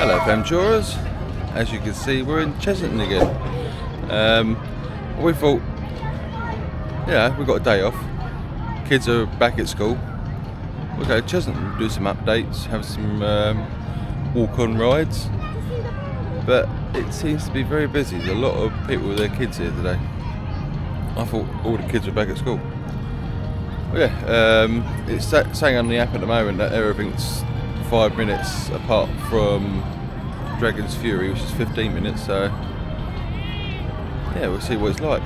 Hello Venturas, as you can see we're in Chessington again. We thought, yeah, we've got a day off, kids are back at school, we'll go to Chessington, do some updates, have some walk-on rides, but it seems to be very busy. There's a lot of people with their kids here today. I thought all the kids were back at school. Well, yeah, it's saying on the app at the moment that everything's 5 minutes apart from Dragon's Fury, which is 15 minutes, so yeah, we'll see what it's like.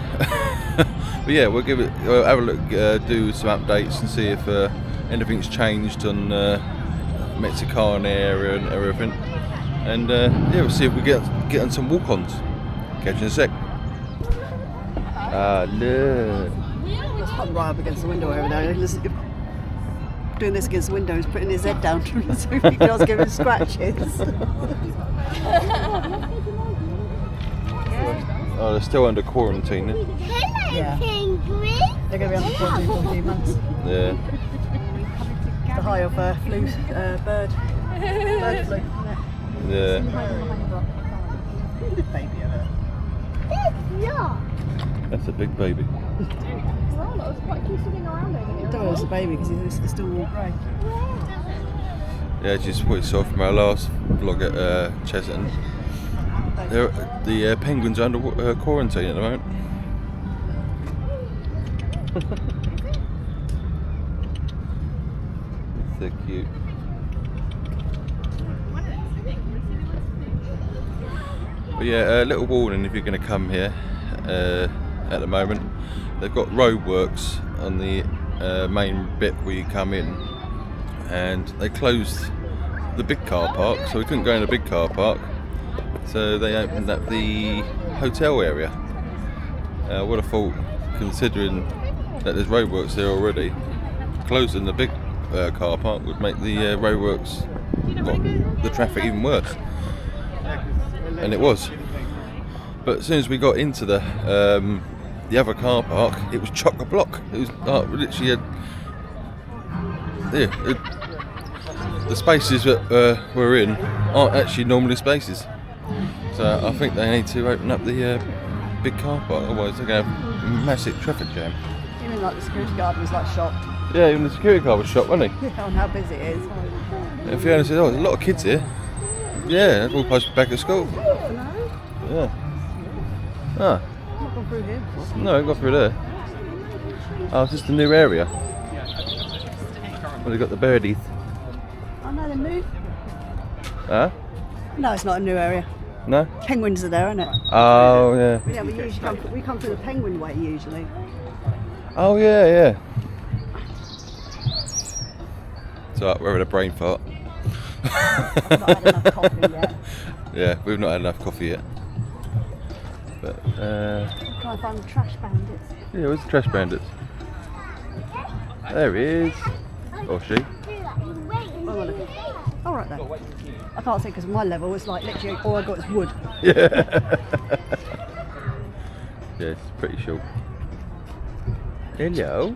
But yeah, we'll have a look, do some updates and see if anything's changed on Mexican area and everything, and yeah, we'll see if we get on some walk-ons. Catch you in a sec. Ah, look. That's hot right up against the window over there. Doing this against the window, he's putting his head down so he feels giving scratches. Oh, they're still under quarantine. Yeah. They're going to be under quarantine for a few months. Yeah. The high of bird flu. Yeah. Big baby ever. That's a big baby. I don't know it's a baby because he's still all grey. Yeah, just what you saw from our last vlog at Chessington. The penguins are under quarantine at the moment. So cute. But yeah, a little warning if you're going to come here at the moment. They've got roadworks on the main bit where you come in, and they closed the big car park, so we couldn't go in the big car park, so they opened up the hotel area. I would have thought, considering that there's roadworks there already, closing the big car park would make the roadworks, well, the traffic even worse, and it was. But as soon as we got into the other car park, it was chock-a-block. It was literally the spaces that we're in aren't actually normally spaces. So I think they need to open up the big car park, otherwise they're going to have a massive traffic jam. Even like the security guard was like shocked. Yeah, even the security guard was shocked, wasn't he? On how busy it is. And Fiona said, oh, there's a lot of kids here. Yeah, they're all supposed to be back at school. Yeah. Ah. Not gone through here before. No, I got through there. Oh, it's just a new area. Well, they've got the birdies. Oh no, they moved. Huh? No, it's not a new area. No? Penguins are there, isn't it? Oh, yeah. Yeah, we usually come through the penguin way usually. Oh, yeah, yeah. So we're having a brain fart. I've not had enough coffee yet. Yeah, we've not had enough coffee yet. But, Try and find the trash bandits. yeah, where's the trash bandits? There he is. Or she. Oh, right there. I can't see because my level is like literally all I got is wood. Yeah. Yeah, it's pretty short. Hello.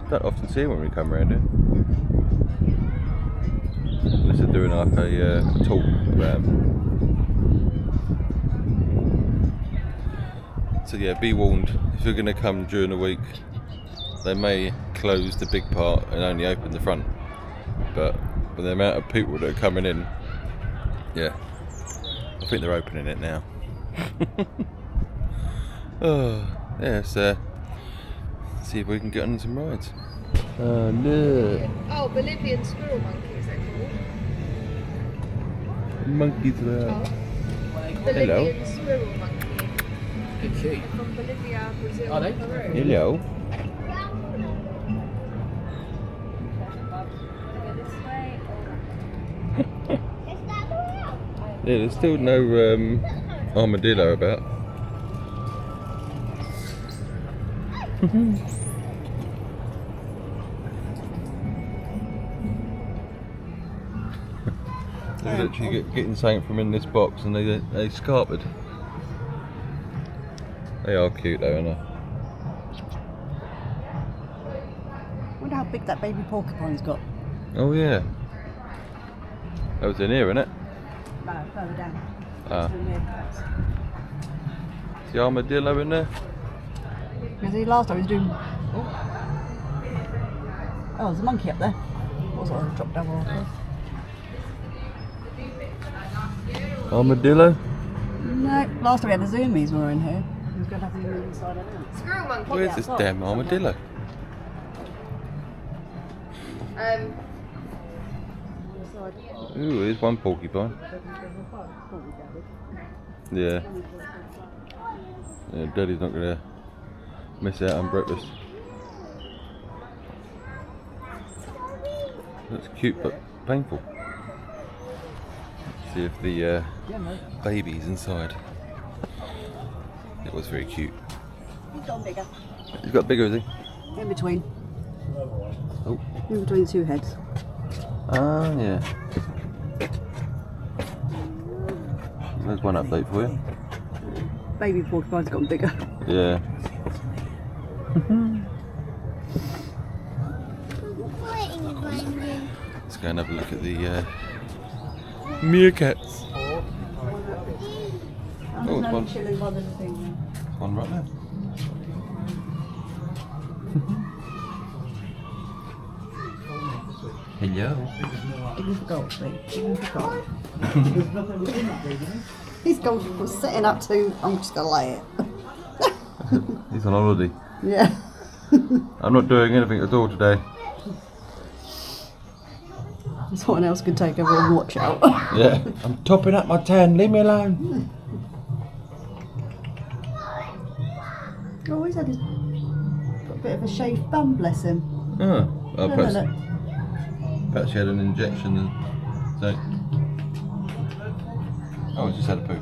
Don't often see him when we come around here. Unless they're doing like a talk around. So yeah, be warned, if you're going to come during the week, they may close the big part and only open the front. But with the amount of people that are coming in, yeah, I think they're opening it now. Oh, yeah, so see if we can get on some rides. Oh, look. Oh, Bolivian squirrel monkeys, they're called. Monkeys there. Oh. Bolivian squirrel monkey. From Bolivia, Brazil, Are they? Peru. Hello. Yeah, there's still no armadillo about. They're literally getting something from in this box and they scarpered. They are cute though, aren't they? wonder how big that baby porcupine's got. Oh yeah. That was in here, isn't it? No, further down. Ah. To the Meerkats. The armadillo in there? You see, last time he was doing. Oh, there's a monkey up there. What's that? Drop down water. Armadillo? No, last time we had the zoomies were in here. He was going to have them inside and out. Squirrel monkey. Where's this damn armadillo? Ooh, here's one porcupine. Yeah. Yeah, Daddy's not gonna miss out on breakfast. That's cute but painful. Let's see if the baby's inside. It was very cute. He's got bigger. He's got bigger, is he? In between. Oh. In between the two heads. Ah, yeah. There's one update for you. Baby porcupine's gotten bigger. Yeah. Let's go and have a look at the meerkats. Oh, it's one. Chilling by the thing. One right there. Hello. Digging for gold, please. Digging for gold. His gold was setting up to, I'm just going to lay it. He's on holiday. Yeah. I'm not doing anything at all today. Someone else can take over and watch out. Yeah. I'm topping up my tan, leave me alone. Oh, he's had his, got a bit of a shaved bum, bless him. Oh, Look. perhaps she had an injection and so. Oh, I just had a poo.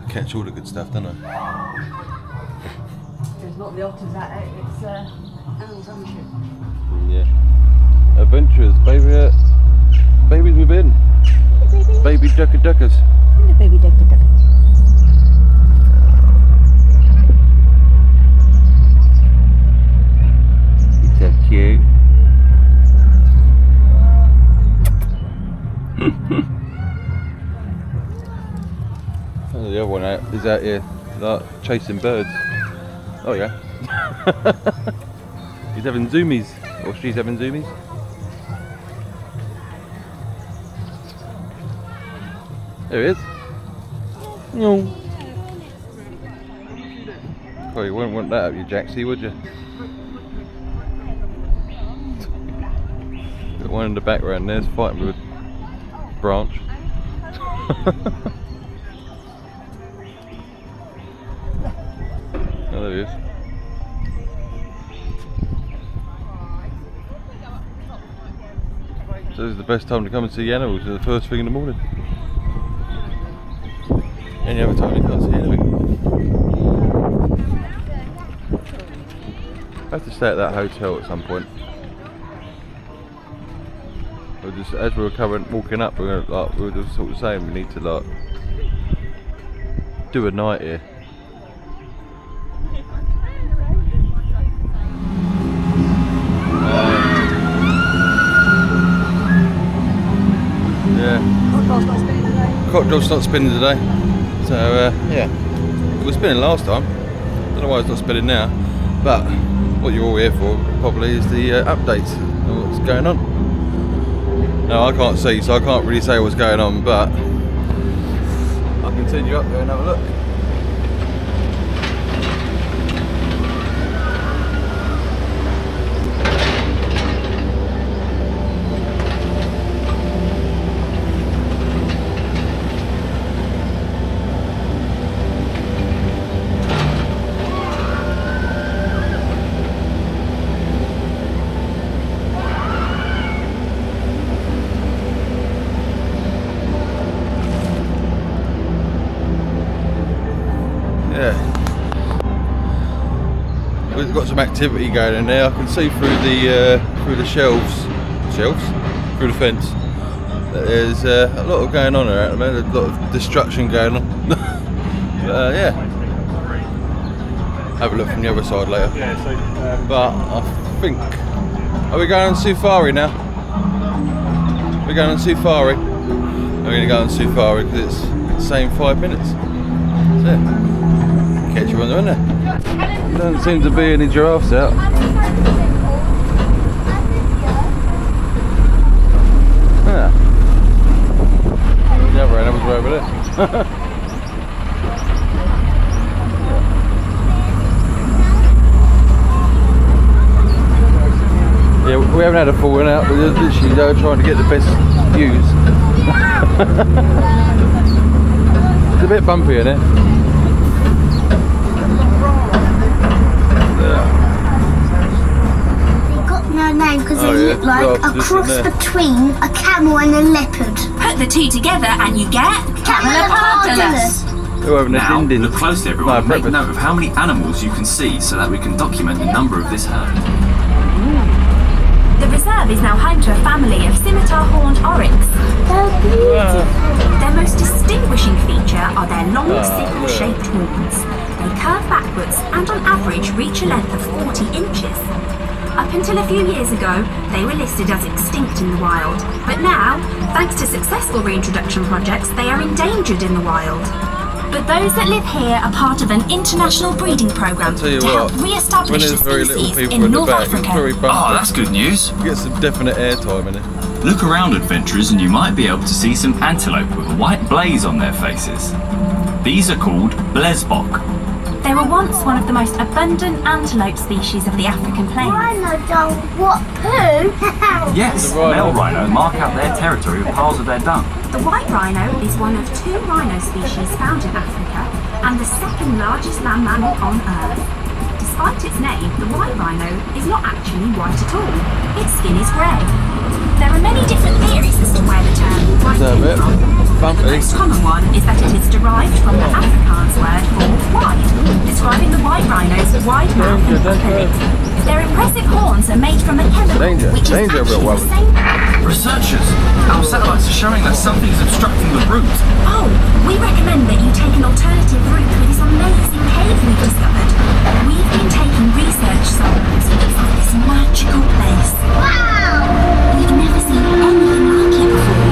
I catch all the good stuff, don't I? It's not the otters at it, it's animals ownership. Yeah. Adventures, baby. Babies within. Baby duckers. Hello, baby duck. So cute. Oh, the other one is out here like chasing birds. Oh yeah. He's having zoomies, or she's having zoomies. There he is. No. Oh, you wouldn't want that up your Jaxie, would you? Got one in the background there's fighting with a branch. Oh, there he is. So this is the best time to come and see animals, the first thing in the morning. Any other time you can't see anything. I have to stay at that hotel at some point. We're just, as we were walking up, we were just sort of saying we need to like do a night here. Yeah. Cocktail's not spinning today. So yeah, it was spinning last time. Don't know why it's not spinning now. But what you're all here for probably is the updates of what's going on. Now I can't see, so I can't really say what's going on, but I can send you up there and have a look. We've got some activity going in there. I can see through the shelves, through the fence. There's a lot of going on there at the moment. There's a lot of destruction going on. But, yeah, have a look from the other side later. Yeah, so But I think, are we going on Zufari now? We're going on Zufari. We're going to go on Zufari because it's the same 5 minutes. So, catch you on there, isn't there? Doesn't seem to be any giraffes out. Yeah. The other animals are over there. Yeah, we haven't had a falling out, but we're literally trying to get the best views. It's a bit bumpy, isn't it? They got no name because they look like well, a cross between a camel and a leopard. Put the two together and you get Camelopardus. Who haven't Now, had Indians? look closely everyone, No, make breakfast. note of how many animals you can see so that we can document the number of this herd. The reserve is now home to a family of scimitar-horned oryx. They're beautiful. Their most distinguishing feature are their long yeah. sickle-shaped horns. They curve backwards and on average reach a length of 40 inches. Up until a few years ago, they were listed as extinct in the wild. But now, thanks to successful reintroduction projects, they are endangered in the wild. But those that live here are part of an international breeding program Tell you to help what, when re-establish there's the very little species people in the North back, it's Africa. very bumpy. Oh, that's good news. Get some definite airtime in it. Look around, adventurers, and you might be able to see some antelope with a white blaze on their faces. These are called blesbok. They were once one of the most abundant antelope species of the African plains. Rhino dung, what poo? Yes, The rhino. male rhino mark out their territory with piles of their dung. The white rhino is one of 2 rhino species found in Africa and the second largest land mammal on Earth. Despite its name, the white rhino is not actually white at all. Its skin is grey. There are many different theories as to where the term white Is that a came bit from. bumpy? The most common one is that it is derived from the Afrikaans word for wide, describing the white rhino's wide mouth and upper lip. Their impressive horns are made from a chemical Danger, which is danger, actually real the same. Researchers, our satellites are showing that something's obstructing the route. Oh, we recommend that you take an alternative route through this amazing cave we've discovered. We've been taking research samples from this magical place. Wow! We've never seen anything like it before.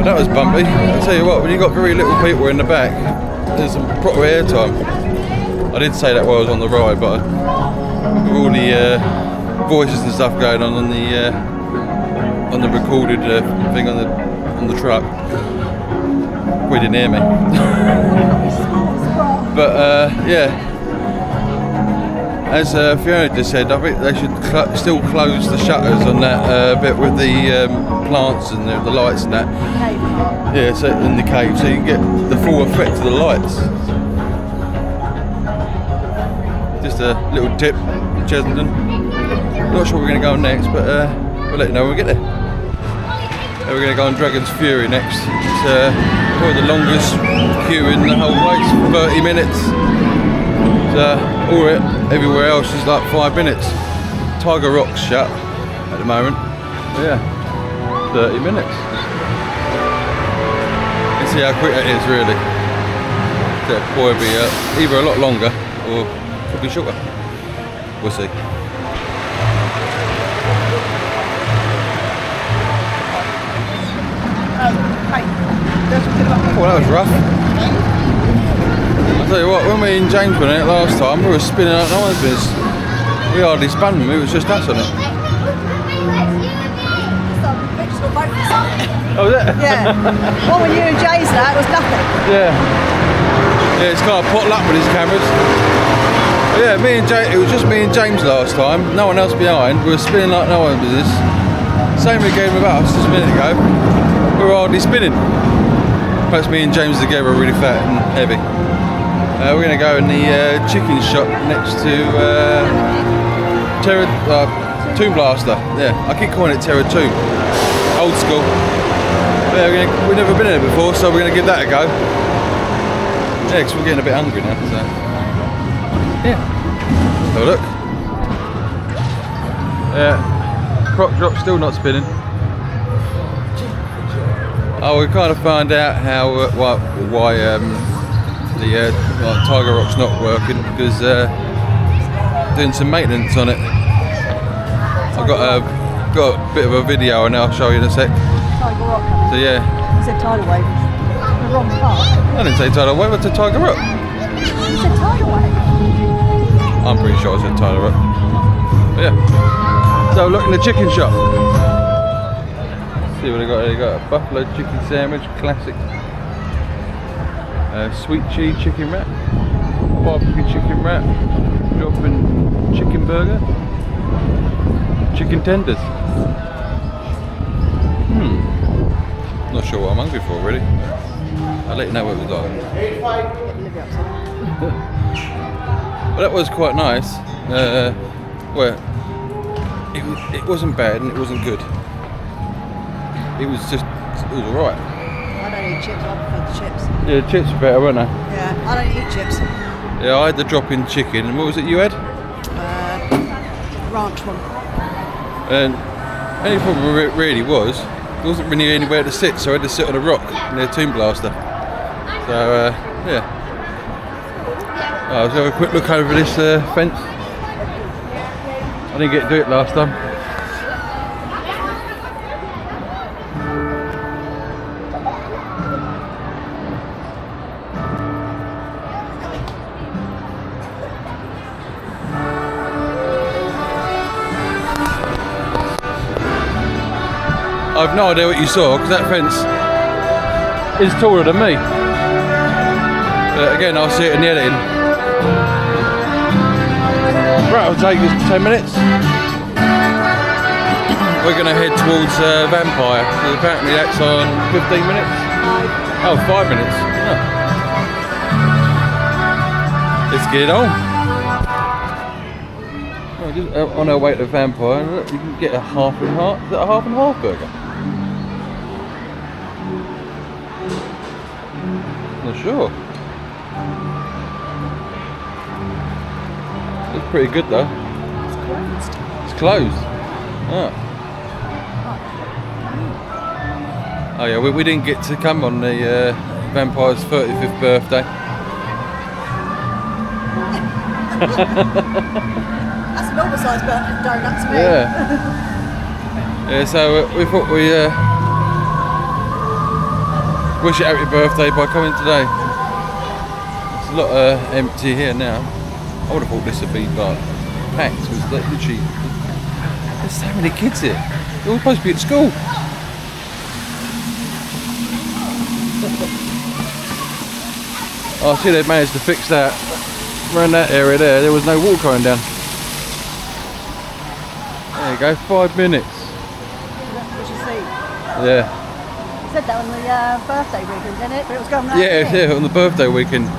That was bumpy. I'll tell you what, when you've got very little people in the back, there's some proper airtime. I did say that while I was on the ride, but with all the voices and stuff going on the recorded thing on the truck, we didn't hear me. But yeah, as Fiona just said, I think they should still close the shutters on that bit with the plants and the lights and that. Yeah, so in the cave, so you can get the full effect of the lights. Just a little tip, Chessington. Not sure we're going to go on next, but we'll let you know when we get there. We're going to go on Dragon's Fury next. It's probably the longest queue in the whole place, 30 minutes. All everywhere else is like 5 minutes. Tiger Rock's shut at the moment. Yeah, 30 minutes. Let's see how quick it is really. That'll probably be either a lot longer or could be shorter. We'll see. Oh, that was rough. I'll tell you what, when me and James went in it last time, we were spinning out no one's business. We hardly spun them, it was just us on it. Oh, was it? Yeah. Well, when you and Jay's that was nothing. Yeah. Yeah, it's kind of potluck with his cameras. But yeah, it was just me and James last time, no one else behind. We were spinning like no one's business. Same again with us just a minute ago. We were hardly spinning. That's me and James together, really fat and heavy. We're going to go in the chicken shop next to Tomb Blaster. Yeah, I keep calling it Terra Tomb. Old school. Yeah, we've never been in it before, so we're going to give that a go. Yeah, because we're getting a bit hungry now. So. Yeah. Have a look. Yeah. Croc drop still not spinning. Oh, we kind of found out how why the Tiger Rock's not working, because doing some maintenance on it. I've got a bit of a video and I'll show you in a sec. Tiger Rock coming. So yeah. You said tidal wave. The wrong part. I didn't say tidal wave, I said Tiger Rock. You said tidal wave. I'm pretty sure I said Tiger Rock. But yeah. So look in the chicken shop. See what they got here. They got a buffalo chicken sandwich, classic. Sweet cheese chicken wrap, barbecue chicken wrap, dropping chicken burger, chicken tenders. Not sure what I'm hungry for really. I'll let you know what we got. Well, that was quite nice. Well, it wasn't bad and it wasn't good. It was alright. I don't eat chips, I prefer the chips. Yeah, the chips are better, weren't they? Yeah, I don't eat chips. Yeah, I had the drop-in chicken, and what was it you had? Ranch one. And the only problem with it really was, there wasn't really anywhere to sit, so I had to sit on a rock near Tomb Blaster. So, yeah. Let's have a quick look over this fence. I didn't get to do it last time. I've no idea what you saw, because that fence is taller than me. Again, I'll see it in the editing. Right, it'll take us 10 minutes. We're going to head towards Vampire. So apparently that's on 15 minutes. Oh, 5 minutes. Oh. Let's get on. Oh, just on our way to Vampire, look, you can get a half and half. Is that a half and half burger? Not sure. Looks pretty good though. It's closed. It's closed. Oh. Oh yeah, we didn't get to come on the Vampire's 35th birthday. That's an oversized donut to me. Yeah. Yeah, so we thought we wish you happy birthday by coming today. It's a lot empty here now. I would have thought this would be like packed, because literally there's so many kids here. They're all supposed to be at school. Oh, I see they've managed to fix that. Around that area there was no water going down. There you go, 5 minutes. What you see? Yeah. You said that on the birthday weekend, didn't it? But it was going that Yeah, on the birthday weekend.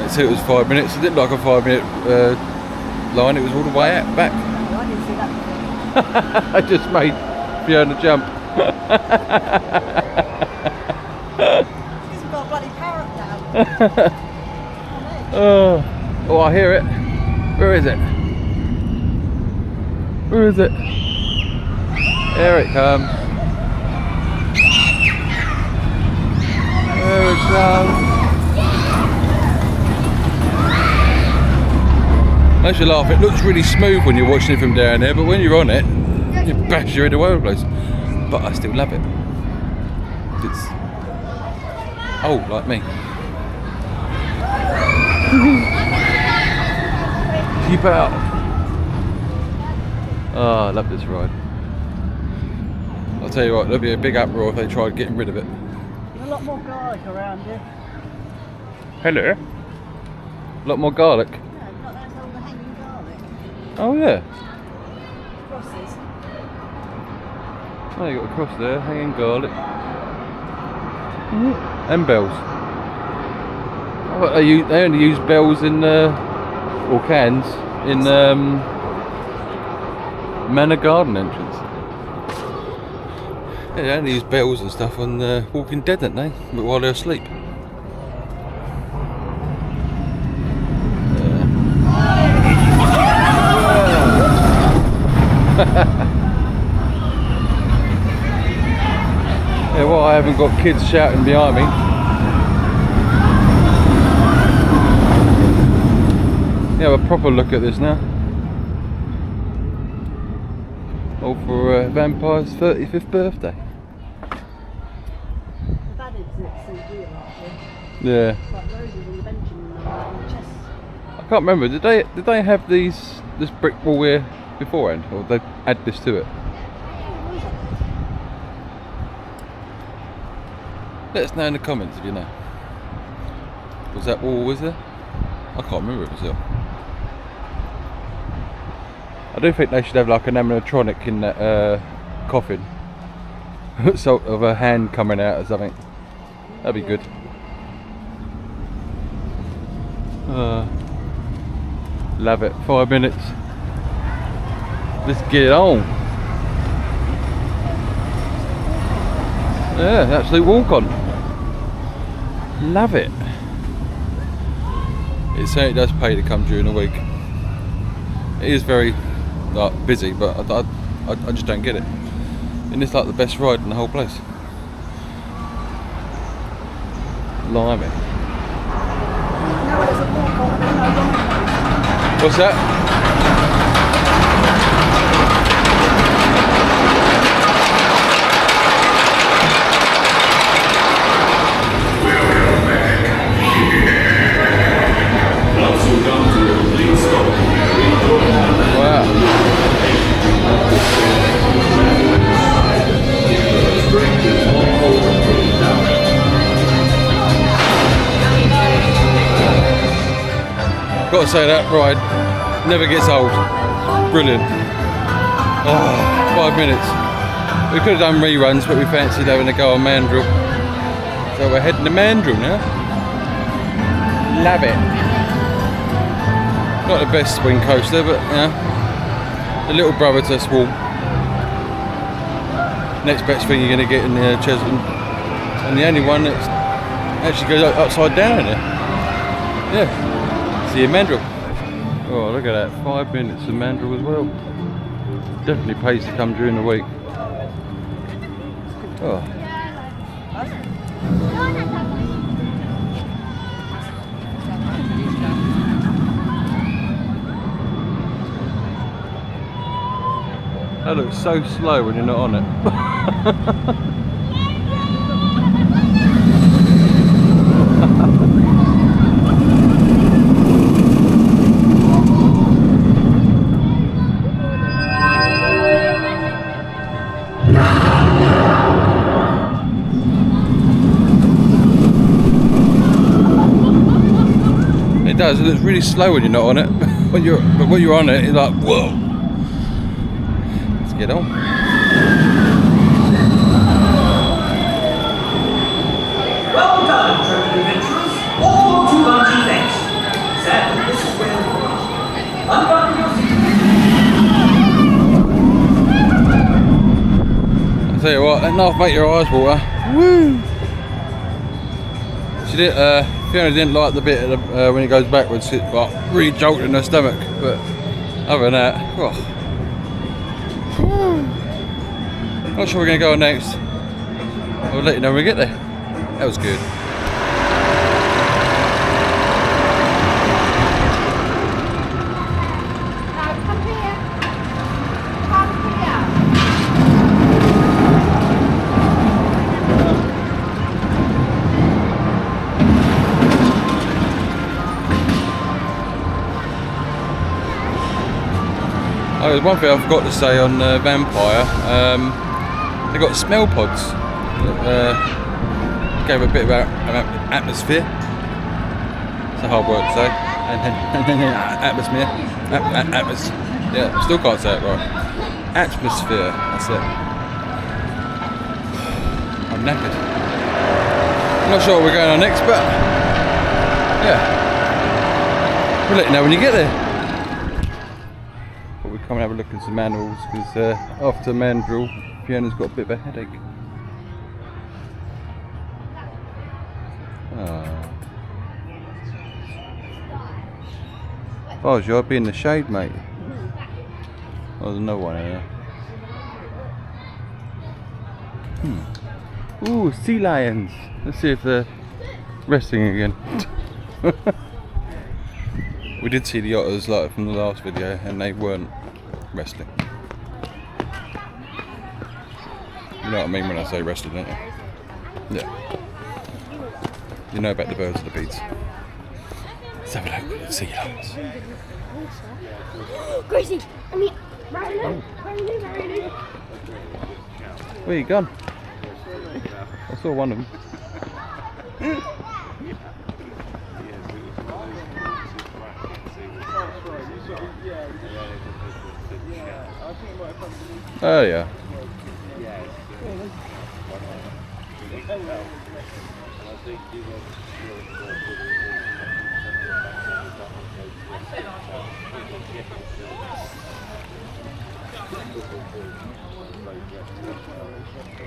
Let's see, it was 5 minutes. It looked like a 5 minute line. It was all the way out back. No, I didn't see that. I just made Fiona jump. He's got a bloody parrot now. Oh, I hear it. Where is it? Where is it? There it comes. There it comes. As you laugh, it looks really smooth when you're watching it from down there, but when you're on it, you bash your head all over the place. But I still love it. It's old like me. Keep out. Oh, I love this ride. I'll tell you what, there'll be a big uproar if they tried getting rid of it. There's a lot more garlic around here. Hello. A lot more garlic. Yeah, you've got all the hanging garlic. Oh yeah. Crosses. Oh, you got a cross there, hanging garlic. And bells. Oh, they only use bells in or cans in Manor Garden entrance. Yeah, they only use bells and stuff on Walking Dead, don't they? While they're asleep. Yeah, well, I haven't got kids shouting behind me. Yeah, have a proper look at this now. All for Vampire's 35th birthday. That is so real, actually. Yeah. It's like Rose's invention in chess. I can't remember. Did they have this brick wall here beforehand, or did they add this to it? Let us know in the comments if you know. Was that wall, was there? I can't remember if it was there. I do think they should have like an animatronic in that coffin. Sort of a hand coming out or something. That'd be good. Love it. 5 minutes. Let's get it on. Yeah, absolute walk on. Love it. It certainly does pay to come during the week. It is very busy, but I just don't get it. And it's like the best ride in the whole place. Blimey. What's that? Got to say that ride never gets old. Brilliant. Oh, 5 minutes. We could have done reruns, but we fancied having a go on Mandril. So we're heading to Mandril now. Love it. Not the best swing coaster, but the little brother to Swarm. Next best thing you're going to get in Chessington, and the only one that actually goes upside down in there. Yeah. See you, Mandril. Oh, look at that, 5 minutes of Mandril as well. Definitely pays to come during the week. Oh. That looks so slow when you're not on it. It does. It looks really slow when you're not on it. But when you're on it, it's like whoa. Let's get on. Well done, Treetop adventurers. All to bungee next. Sadly, this is where we are. Unbutton your seat. I tell you what, that enough make your eyes water. Woo! She did. Fiona didn't like the bit of the, when it goes backwards, it really jolted in her stomach, but other than that, not sure we're going to go on next. I'll let you know when we get there. That was good. Oh, there's one thing I forgot to say on Vampire. They got smell pods. Gave a bit about atmosphere. It's a hard word to say. Atmosphere. Yeah, still can't say it right. Atmosphere. That's it. I'm knackered. Not sure where we're going on next, but yeah, we'll let you know when you get there. But we'll come and have a look at some animals because after Mandril, Fiona's got a bit of a headache. If I was you, I'd be in the shade, mate. Oh, there's no one here. Ooh, sea lions. Let's see if they're resting again. We did see the otters like from the last video and they weren't resting. You know what I mean when I say resting, don't you? Yeah. You know about the birds and the bees. Let's have a look at the sea lions. Gracie, I mean, Where you gone? I saw one of them. Oh yeah.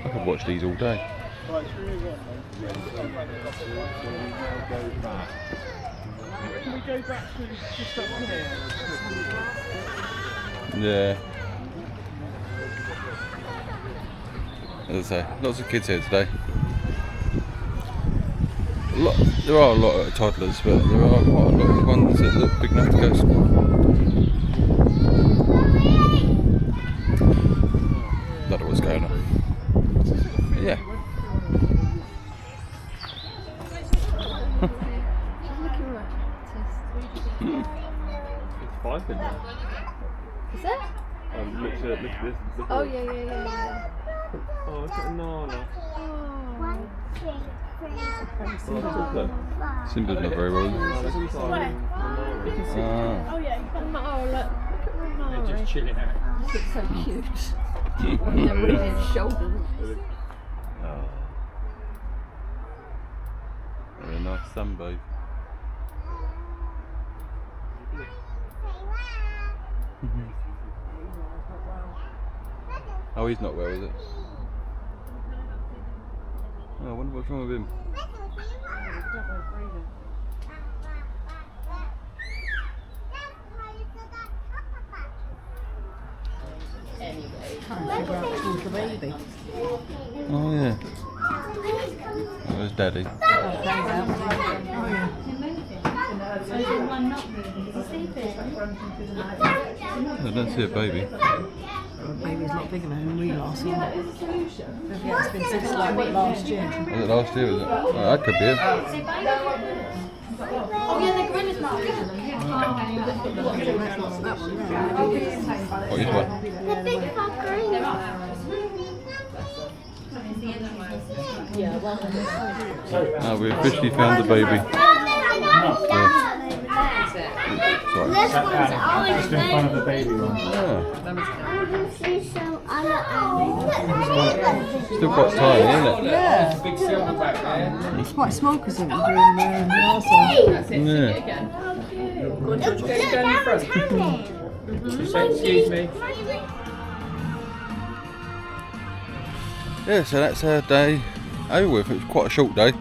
I could watch these all day. Can we go back to just up here? Yeah. As I say, lots of kids here today. There are a lot of toddlers, but there are quite a lot of ones that look big enough to go to school. Don't know what's going on. But yeah. It's 5 in there. Is that? Look at this. Oh yeah. Oh, it's a banana. Simba's not very well. Oh yeah. Oh look at Renari. They're just chilling out. This looks so cute. They're really his shoulders. Oh. Very nice sunbathe. Oh, he's not well, is it? Oh, I wonder what's wrong with him. Oh yeah. That was Daddy. I don't see a baby. The baby's a lot bigger than we last year. Maybe it's been 6 like last year. Was it last year, was it? Oh, that could be it. Oh yeah, the gorilla's not. What is one? The big fat gorilla. Oh, we officially found the baby. Sorry. This one's always Just in front of the baby one. Yeah. Still Still quite tiny, isn't it? Yeah. Big silver back there. It's quite small because of what we're doing there and last one. Yeah. Excuse me. Yeah, so that's our day over with. It was quite a short day,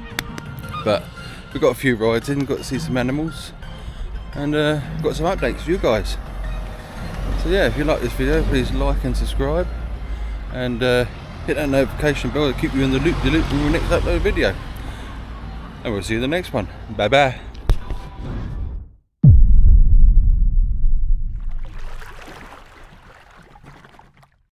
but we got a few rides in, got to see some animals, and got some updates for you guys. So yeah, if you like this video, please like and subscribe, and hit that notification bell to keep you in the loop with the next upload video. And we'll see you in the next one. Bye bye.